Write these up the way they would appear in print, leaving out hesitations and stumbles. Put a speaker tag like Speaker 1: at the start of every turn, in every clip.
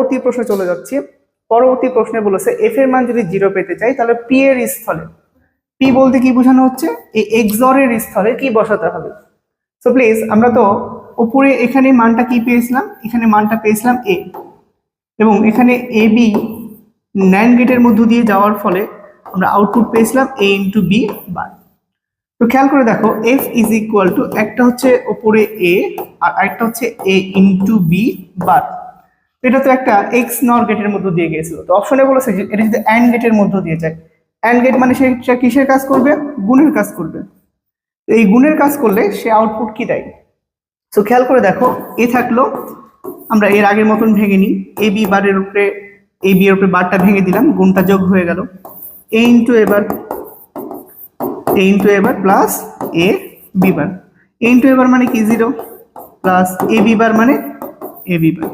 Speaker 1: পরবর্তী প্রশ্নে চলে যাচ্ছি। পরবর্তী প্রশ্নে বলেছে এফ এর মান যদি 0 পেতে চাই তাহলে পি এর স্থলে, পি বলতে কি বোঝানো হচ্ছে, এই এক্সর এর স্থলে কি বসাতে হবে। সো প্লিজ আমরা তো উপরে এখানে মানটা কি পেয়েছিলাম, এখানে মানটা পেয়েছিলাম এ, এবং এখানে এ বি ন্যান্ড গেটের মধ্য দিয়ে যাওয়ার ফলে আমরা আউটপুট পেয়েছিলাম এ ইন্টু বি বার। তো খেয়াল করে দেখো এফ ইজ ইকুয়াল টু, একটা হচ্ছে ওপরে এ আর আরেকটা হচ্ছে এ ইন্টু বি বার। এটা তো একটা এক্স নর গেটের মধ্য দিয়ে গিয়েছিল, তো অপশনে বলেছে যে এটা যদি অ্যান্ড গেটের মধ্য দিয়ে যায়, অ্যান্ড গেট মানে সে কিসের কাজ করবে, গুণের কাজ করবে। তো এই গুণের কাজ করলে সে আউটপুট কি দেয়। তো খেয়াল করে দেখো এ থাকলো, আমরা এর আগের মতন ভেঙে নিই, এ বি বারের উপরে এ বি এর উপরে বারটা ভেঙে দিলাম, গুণটা যোগ হয়ে গেল, এ ইন্টু এবার plus A B bar, A into এবার মানে কি 0 প্লাস এ বি বার মানে এ বি বার।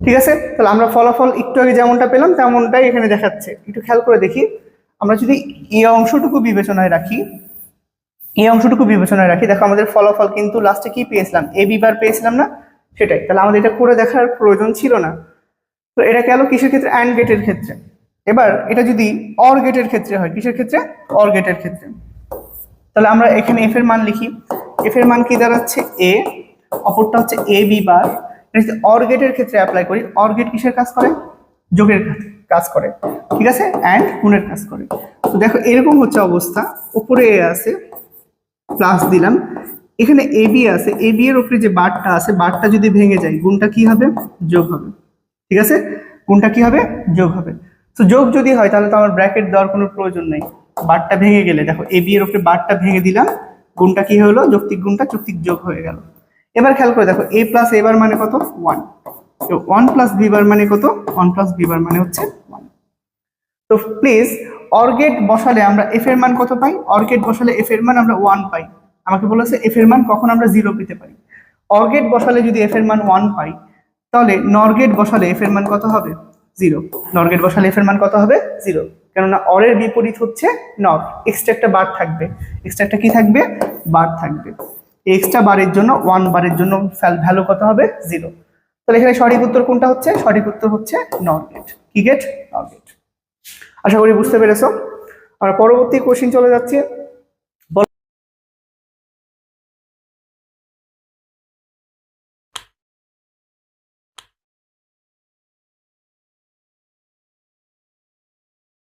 Speaker 1: ঠিক আছে, তাহলে আমরা ফলাফল একটু আগে যেমনটা পেলাম তেমনটাই এখানে দেখাচ্ছে। একটু খেয়াল করে দেখি, আমরা যদি এই অংশটুকু বিবেচনায় রাখি, দেখো আমাদের ফলাফল কিন্তু লাস্টে কি পেয়েছিলাম, এ বি বার পেয়েছিলাম না, সেটাই। তাহলে আমাদের এটা করে দেখার প্রয়োজন ছিল না। তো এটা গেল কিসের ক্ষেত্রে, অ্যান্ড গেটের ক্ষেত্রে। এবার এটা যদি অর গেটের ক্ষেত্রে হয়, কিসের ক্ষেত্রে, অর গেটের ক্ষেত্রে, তাহলে আমরা এখানে এফ এর মান লিখি। এফ এর মান কি দাঁড়াচ্ছে এ, অপরটা হচ্ছে এ বি বার। অর গেটের ক্ষেত্রে অ্যাপ্লাই করি, অর গেট কিসের কাজ করে, যোগের কাজ করে, ঠিক আছে, অ্যান্ড গুণের কাজ করে। তো দেখো এরকম হচ্ছে অবস্থা, উপরে এ আছে প্লাস দিলাম, এখানে এ বি আছে, এ বি এর উপরে যে বারটা আছে, বারটা যদি ভেঙে যায় গুণটা কি হবে, যোগ হবে, ঠিক আছে, গুণটা কি হবে, যোগ হবে। তো যোগ যদি হয় তাহলে তো আমার ব্র্যাকেট দেওয়ার কোনো প্রয়োজন নেই, বারটা ভেঙে গেলে দেখো এ বি এর উপরে বারটা ভেঙে দিলাম, গুণটা কি হলো, যৌক্তিক গুণটা যৌক্তিক যোগ হয়ে গেল। এবার খেয়াল করে দেখো এ প্লাস এ বার মানে কত, 1, তো 1 প্লাস বি বার মানে কত, 1 প্লাস বি বার মানে হচ্ছে 1। তো প্লিজ অর গেট বসালে আমরা এফ এর মান কত পাই, অর গেট বসালে এফ এর মান আমরা 1 পাই। আমাকে বলেছে এফ এর মান কখন আমরা 0 পেতে পারি। অর গেট বসালে যদি এফ এর মান 1 পাই, তাহলে নর গেট বসালে এফ এর মান কত হবে, 0। নর গেট বসালে এফ এর মান কত হবে, 0, কেননা অর এর বিপরীত হচ্ছে নর, এক্সট্রা একটা বার থাকবে, এক্সট্রা একটা কি থাকবে, বার থাকবে। এই এক্সট্রা বারের জন্য 1 বারের জন্য ভ্যালু কত হবে, 0। তাহলে এখানে সঠিক উত্তর কোনটা হচ্ছে, সঠিক উত্তর হচ্ছে নর গেট। কি গেট, নর গেট। আশা করি বুঝতে পেরেছো। আমরা পরবর্তী কোশ্চেন চলে যাচ্ছি।